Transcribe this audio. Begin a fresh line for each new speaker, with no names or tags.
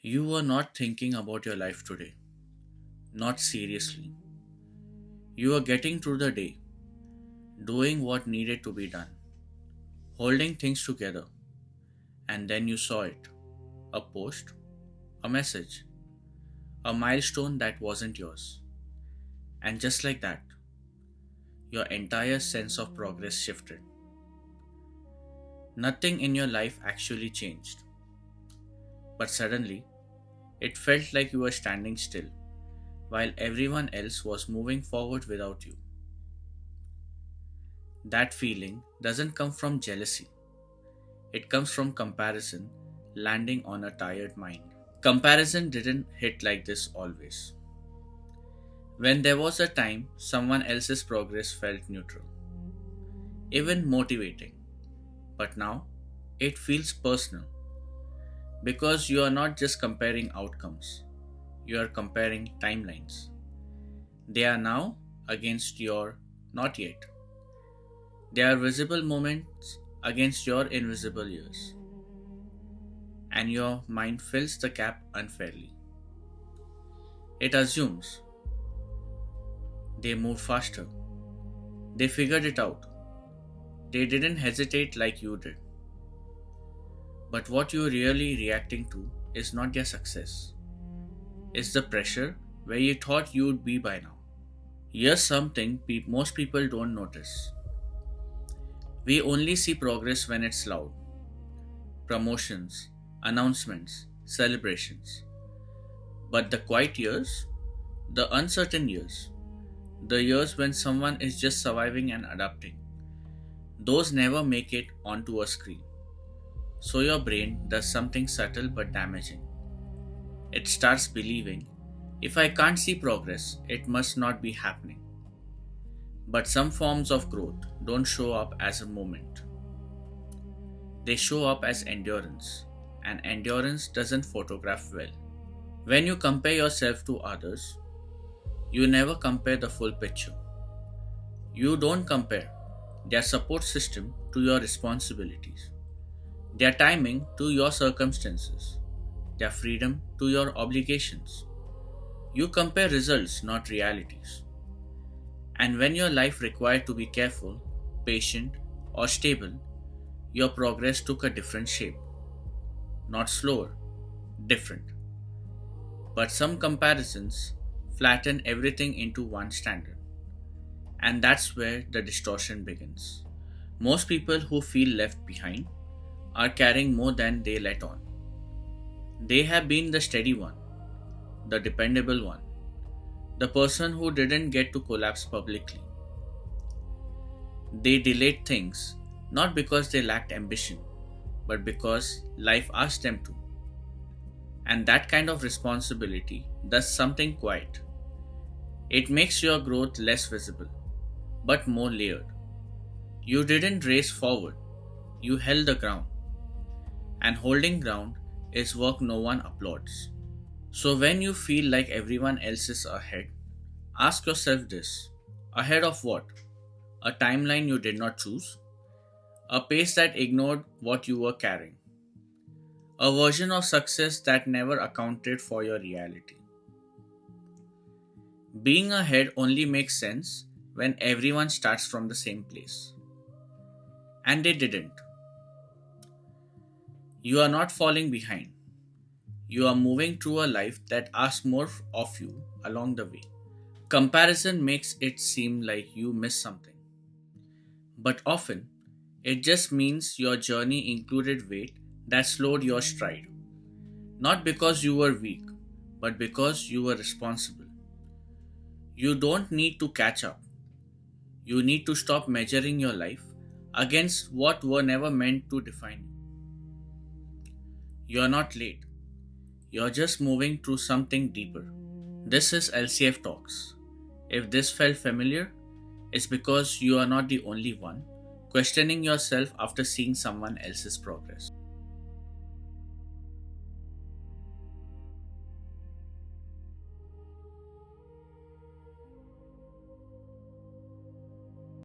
You were not thinking about your life today, not seriously. You were getting through the day, doing what needed to be done, holding things together, and then you saw it, a post, a message, a milestone that wasn't yours. And just like that, your entire sense of progress shifted. Nothing in your life actually changed, but suddenly it felt like you were standing still while everyone else was moving forward without you. That feeling doesn't come from jealousy, it comes from comparison landing on a tired mind. Comparison didn't hit like this always. When there was a time, someone else's progress felt neutral, even motivating. But now, it feels personal because you are not just comparing outcomes, you are comparing timelines. They are now against your not yet. They are visible moments against your invisible years. And your mind fills the gap unfairly. It assumes they moved faster, they figured it out, they didn't hesitate like you did. But what you're really reacting to is not their success, it's the pressure where you thought you'd be by now. Here's something most people don't notice. We only see progress when it's loud: promotions, announcements, celebrations. But the quiet years, the uncertain years, the years when someone is just surviving and adapting, those never make it onto a screen. So your brain does something subtle but damaging. It starts believing, if I can't see progress, it must not be happening. But some forms of growth don't show up as a moment, they show up as endurance, and endurance doesn't photograph well. When you compare yourself to others, you never compare the full picture. You don't compare their support system to your responsibilities, their timing to your circumstances, their freedom to your obligations. You compare results, not realities. And when your life required to be careful, patient, or stable, your progress took a different shape. Not slower, different. But some comparisons flatten everything into one standard. And that's where the distortion begins. Most people who feel left behind are carrying more than they let on. They have been the steady one, the dependable one, the person who didn't get to collapse publicly. They delayed things not because they lacked ambition, but because life asked them to. And that kind of responsibility does something quiet. It makes your growth less visible, but more layered. You didn't race forward, you held the ground. And holding ground is work no one applauds. So when you feel like everyone else is ahead, ask yourself this: ahead of what? A timeline you did not choose? A pace that ignored what you were carrying? A version of success that never accounted for your reality? Being ahead only makes sense when everyone starts from the same place. And they didn't. You are not falling behind. You are moving through a life that asks more of you along the way. Comparison makes it seem like you missed something, but often it just means your journey included weight that slowed your stride. Not because you were weak, but because you were responsible. You don't need to catch up. You need to stop measuring your life against what were never meant to define you. You're not late. You're just moving through something deeper. This is LCF Talks. If this felt familiar, it's because you are not the only one questioning yourself after seeing someone else's progress.